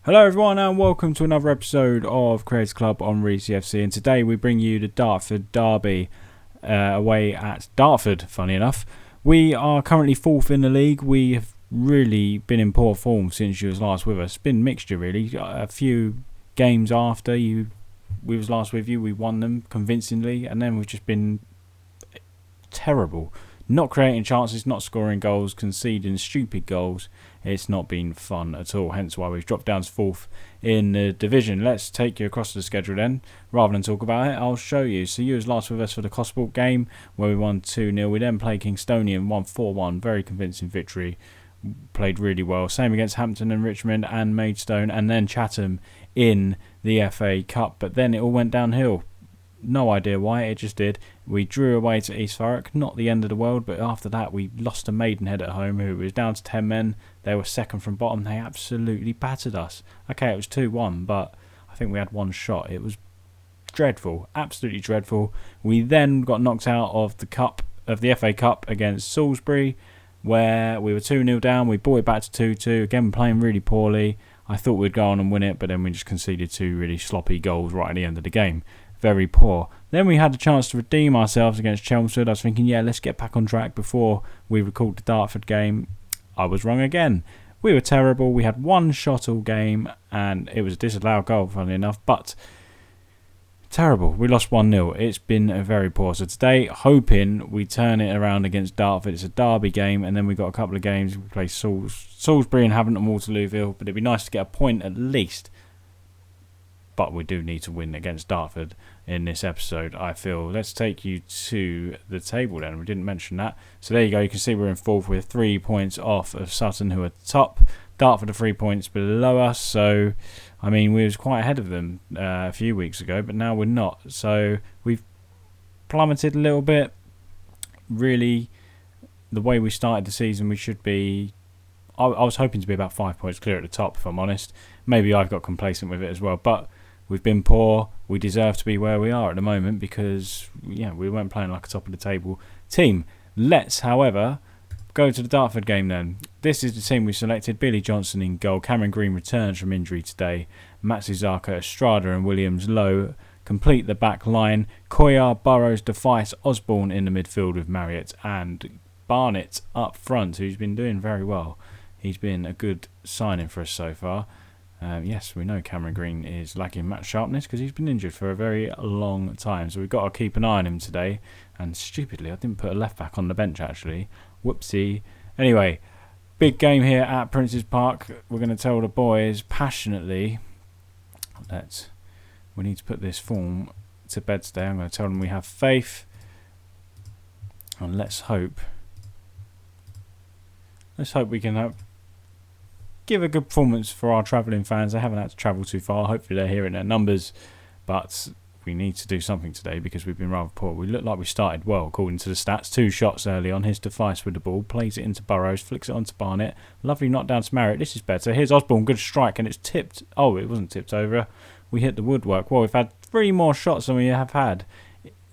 Hello everyone and welcome to another episode of Creators Club on Reesy FC, and today we bring you the Dartford Derby away at Dartford, funny enough. We are currently 4th in the league. We have really been in poor form since you was last with us. It's been a mixture really. A few games after we was last with you, we won them convincingly, and then we've just been terrible. Not creating chances, not scoring goals, conceding stupid goals. It's not been fun at all, hence why we've dropped down to 4th in the division. Let's take you across the schedule then. Rather than talk about it, I'll show you. So you was last with us for the Cosport game, where we won 2-0. We then played Kingstonian, won 4-1. Very convincing victory. Played really well. Same against Hampton and Richmond and Maidstone, and then Chatham in the FA Cup. But then it all went downhill. No idea why, it just did. We drew away to East Thurrock, not the end of the world, but after that we lost to Maidenhead at home, who was down to 10 men. They were second from bottom. They absolutely battered us. Okay, it was 2-1, but I think we had one shot. It was dreadful, absolutely dreadful. We then got knocked out of the FA Cup against Salisbury, where we were 2-0 down. We brought it back to 2-2, again playing really poorly. I thought we'd go on and win it, but then we just conceded 2 really sloppy goals right at the end of the game. Very poor. Then we had a chance to redeem ourselves against Chelmsford. I was thinking, yeah, let's get back on track before we record the Dartford game. I was wrong again. We were terrible. We had one shot all game, and it was a disallowed goal, funnily enough, but terrible. We lost 1-0. It's been very poor. So today, hoping we turn it around against Dartford. It's a derby game, and then we've got a couple of games. We play Salisbury and Havant and Waterlooville, but it'd be nice to get a point at least. But we do need to win against Dartford in this episode, I feel. Let's take you to the table then. We didn't mention that. So there you go. You can see we're in 4th with 3 points off of Sutton, who are top. Dartford are 3 points below us. So, I mean, we was quite ahead of them a few weeks ago, but now we're not. So we've plummeted a little bit. Really, the way we started the season, we should be... I was hoping to be about 5 points clear at the top, if I'm honest. Maybe I've got complacent with it as well, but we've been poor. We deserve to be where we are at the moment because, yeah, we weren't playing like a top of the table team. Let's, however, go to the Dartford game then. This is the team we selected. Billy Johnson in goal. Cameron Green returns from injury today. Matsuzaka, Estrada and Williams Lowe complete the back line. Koyar, Burrows, Defice, Osborne in the midfield with Marriott and Barnett up front, who's been doing very well. He's been a good signing for us so far. Yes, we know Cameron Green is lacking match sharpness because he's been injured for a very long time. So we've got to keep an eye on him today. And stupidly, I didn't put a left back on the bench actually. Whoopsie. Anyway, big game here at Prince's Park. We're going to tell the boys passionately that we need to put this form to bed today. I'm going to tell them we have faith. And let's hope we can give a good performance for our travelling fans. They haven't had to travel too far. Hopefully they're hearing their numbers. But we need to do something today because we've been rather poor. We look like we started well according to the stats. 2 shots early on. Here's Defice with the ball. Plays it into Burrows. Flicks it onto Barnett. Lovely knock down to Marriott. This is better. Here's Osborne. Good strike. And it's tipped. Oh, it wasn't tipped over. We hit the woodwork. Well, we've had 3 more shots than we have had.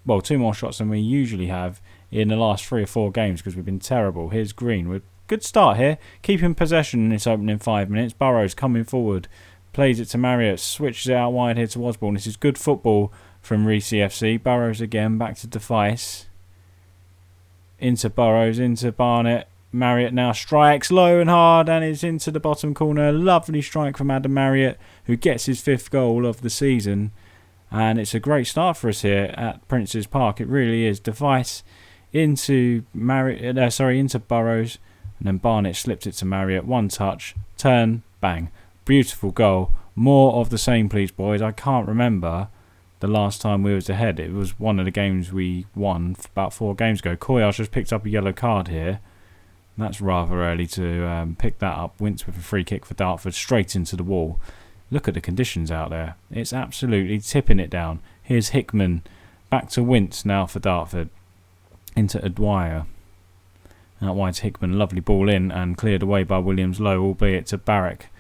Well, 2 more shots than we usually have in the last 3 or 4 games because we've been terrible. Here's Green. Good start here. Keeping possession in this opening 5 minutes. Burrows coming forward. Plays it to Marriott. Switches it out wide here to Osborne. This is good football from Reesy FC. Burrows again. Back to Defice. Into Burrows. Into Barnett. Marriott now strikes low and hard and is into the bottom corner. Lovely strike from Adam Marriott, who gets his 5th goal of the season. And it's a great start for us here at Prince's Park. It really is. Defice into into Burrows. And then Barnett slipped it to Marriott. 1 touch. Turn. Bang. Beautiful goal. More of the same, please, boys. I can't remember the last time we was ahead. It was one of the games we won about 4 games ago. Koyar's just picked up a yellow card here. That's rather early to pick that up. Wince with a free kick for Dartford. Straight into the wall. Look at the conditions out there. It's absolutely tipping it down. Here's Hickman. Back to Wince now for Dartford. Into Adwyer. Out wide to Hickman, lovely ball in and cleared away by Williams Lowe, albeit to Barrack.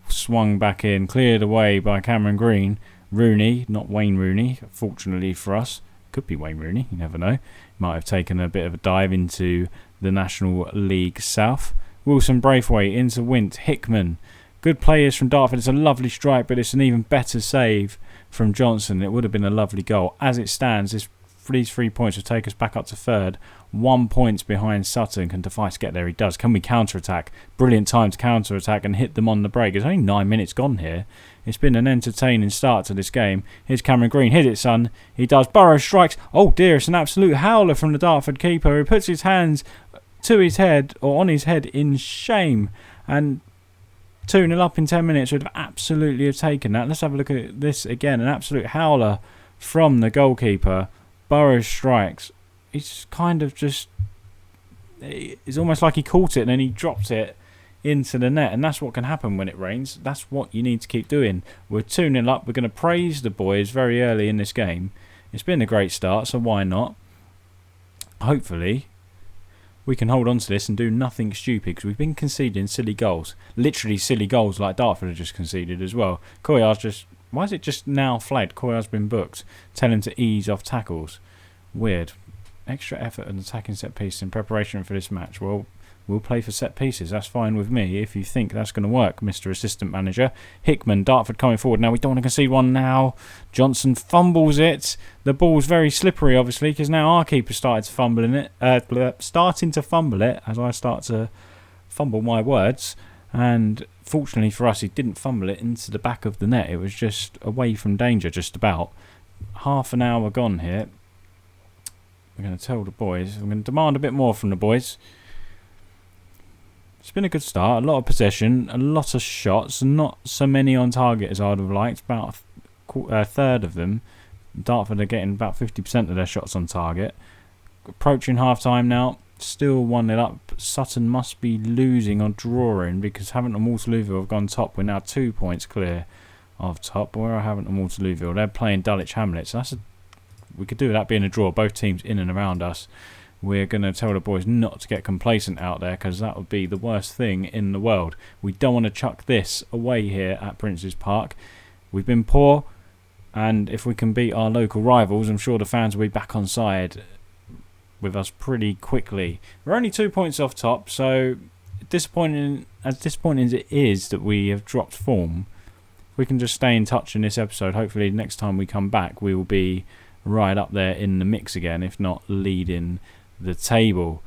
Swung back in, cleared away by Cameron Green. Rooney, not Wayne Rooney, fortunately for us. Could be Wayne Rooney, you never know. Might have taken a bit of a dive into the National League South. Wilson Braithwaite into Wint. Hickman Good players from Dartford. It's a lovely strike, but it's an even better save from Johnson. It would have been a lovely goal. As it stands, these 3 points will take us back up to third. 1 point behind Sutton. Can Device get there? He does. Can we counter-attack? Brilliant time to counter-attack and hit them on the break. It's only 9 minutes gone here. It's been an entertaining start to this game. Here's Cameron Green. Hit it, son. He does. Burrows strikes. Oh dear, it's an absolute howler from the Dartford keeper. He puts his hands to his head, or on his head, in shame. And 2-0 up in 10 minutes would have absolutely taken that. Let's have a look at this again. An absolute howler from the goalkeeper. Burrows strikes. He's kind of just... It's almost like he caught it and then he dropped it into the net. And that's what can happen when it rains. That's what you need to keep doing. We're 2-0 up. We're going to praise the boys very early in this game. It's been a great start, so why not? Hopefully we can hold on to this and do nothing stupid, because we've been conceding silly goals. Literally silly goals like Dartford have just conceded as well. Koyar's just... Why is it just now flagged? Koyar's been booked. Tell him to ease off tackles. Weird. Extra effort and attacking set piece in preparation for this match. Well, we'll play for set pieces. That's fine with me if you think that's going to work, Mr. Assistant Manager. Hickman, Dartford coming forward. Now we don't want to concede one now. Johnson fumbles it. The ball's very slippery, obviously, because now our keeper started to fumble it. Starting to fumble it as I start to fumble my words. And fortunately for us, he didn't fumble it into the back of the net. It was just away from danger, just about. Half an hour gone here. We're going to tell the boys. I'm going to demand a bit more from the boys. It's been a good start. A lot of possession. A lot of shots. Not so many on target as I'd have liked. About a third of them. Dartford are getting about 50% of their shots on target. Approaching half-time now. Still 1-0 up. Sutton must be losing or drawing, because Havant and Waterlooville have gone top. We're now 2 points clear of top. Where are Havant and Waterlooville? They're playing Dulwich Hamlet. So we could do that being a draw. Both teams in and around us. We're going to tell the boys not to get complacent out there, because that would be the worst thing in the world. We don't want to chuck this away here at Prince's Park. We've been poor, and if we can beat our local rivals, I'm sure the fans will be back on side with us pretty quickly. We're only 2 points off top, so disappointing as it is that we have dropped form, we can just stay in touch in this episode. Hopefully next time we come back we will be right up there in the mix again, if not leading the table.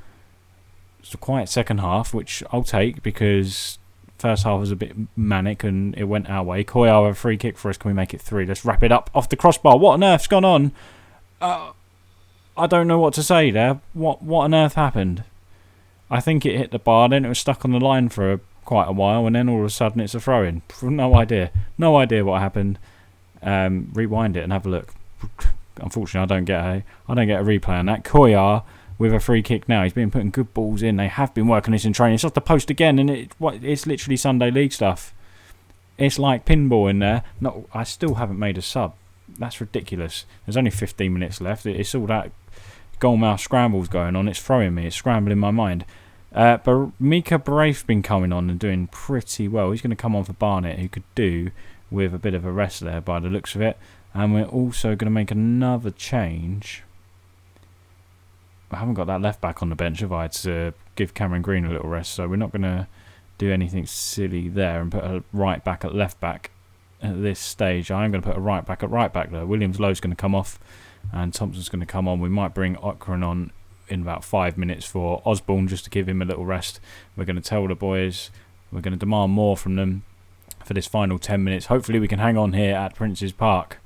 It's a quiet second half, which I'll take, because first half was a bit manic and it went our way. Koyar with a free kick for us. Can we make it 3? Let's wrap it up off the crossbar. What on earth's gone on? I don't know what to say there. What on earth happened? I think it hit the bar, then it was stuck on the line for quite a while, and then all of a sudden it's a throw-in. No idea what happened. Rewind it and have a look. Unfortunately, I don't get a replay on that. Koyar with a free kick now. He's been putting good balls in. They have been working this in training. It's off the post again, and it's literally Sunday League stuff. It's like pinball in there. No, I still haven't made a sub. That's ridiculous. There's only 15 minutes left. It's all that goalmouth scrambles going on. It's throwing me. It's scrambling my mind. But Mika Braif's been coming on and doing pretty well. He's going to come on for Barnett, who could do with a bit of a rest there by the looks of it. And we're also going to make another change. I haven't got that left back on the bench, have I, to give Cameron Green a little rest. So we're not going to do anything silly there and put a right back at left back at this stage. I am going to put a right back at right back though. Williams Lowe's going to come off and Thompson's going to come on. We might bring Okran on in about 5 minutes for Osborne, just to give him a little rest. We're going to tell the boys, we're going to demand more from them for this final 10 minutes. Hopefully we can hang on here at Prince's Park.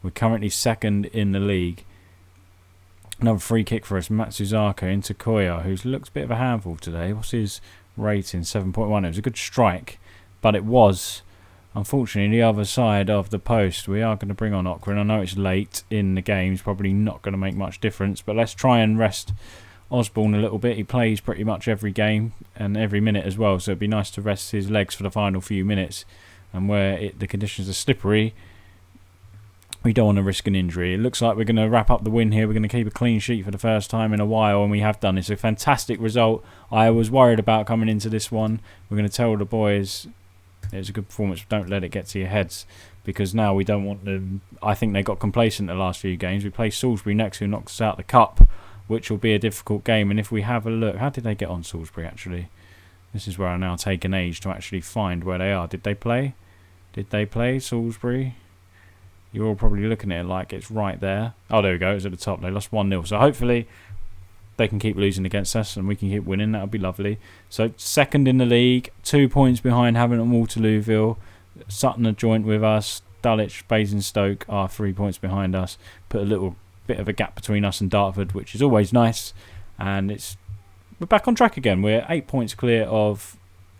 We're currently second in the league. Another free kick for us, Matsuzaka into Koya, who's looked a bit of a handful today. What's his rating? 7.1. It was a good strike, but it was unfortunately the other side of the post. We are going to bring on Okran. I know it's late in the game. It's probably not going to make much difference, but let's try and rest Osborne a little bit. He plays pretty much every game and every minute as well, so it'd be nice to rest his legs for the final few minutes. And where the conditions are slippery, we don't want to risk an injury. It looks like we're going to wrap up the win here. We're going to keep a clean sheet for the first time in a while, and we have done. It's a fantastic result. I was worried about coming into this one. We're going to tell the boys it was a good performance. Don't let it get to your heads, because now we don't want them. I think they got complacent the last few games. We play Salisbury next, who knocks us out the cup, which will be a difficult game. And if we have a look, how did they get on Salisbury actually? This is where I now take an age to actually find where they are. Did they play? Did they play Salisbury? You're all probably looking at it like it's right there. Oh, there we go. It's at the top. They lost 1-0. So hopefully they can keep losing against us and we can keep winning. That would be lovely. So second in the league, 2 points behind Havant and Waterlooville. Sutton are joint with us. Dulwich, Basingstoke are 3 points behind us. Put a little bit of a gap between us and Dartford, which is always nice. And we're back on track again. We're 8 points clear of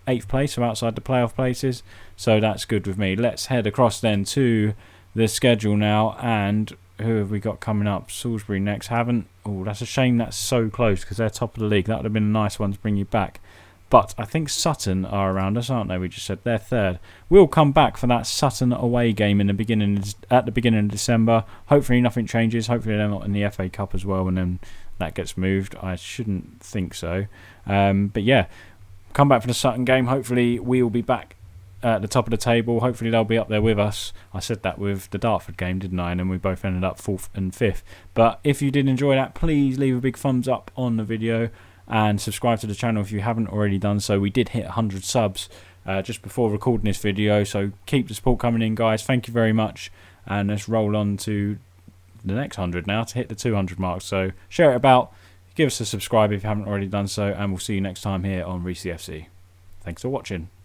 8th place, so outside the playoff places. So that's good with me. Let's head across then to the schedule now. And who have we got coming up? Salisbury next. Haven't. Oh, that's a shame that's so close because they're top of the league. That would have been a nice one to bring you back. But I think Sutton are around us, aren't they? We just said they're third. We'll come back for that Sutton away game at the beginning of December. Hopefully nothing changes. Hopefully they're not in the FA Cup as well, and then that gets moved. I shouldn't think so. But yeah, come back for the Sutton game. Hopefully we'll be back at the top of the table. Hopefully they'll be up there with us. I said that with the Dartford game, didn't I? And then we both ended up 4th and 5th. But if you did enjoy that, please leave a big thumbs up on the video and subscribe to the channel if you haven't already done so. We did hit 100 subs just before recording this video, so keep the support coming in, guys. Thank you very much, and let's roll on to the next 100 now to hit the 200 mark. So share it about, give us a subscribe if you haven't already done so, and we'll see you next time here on Reesy FC. Thanks for watching.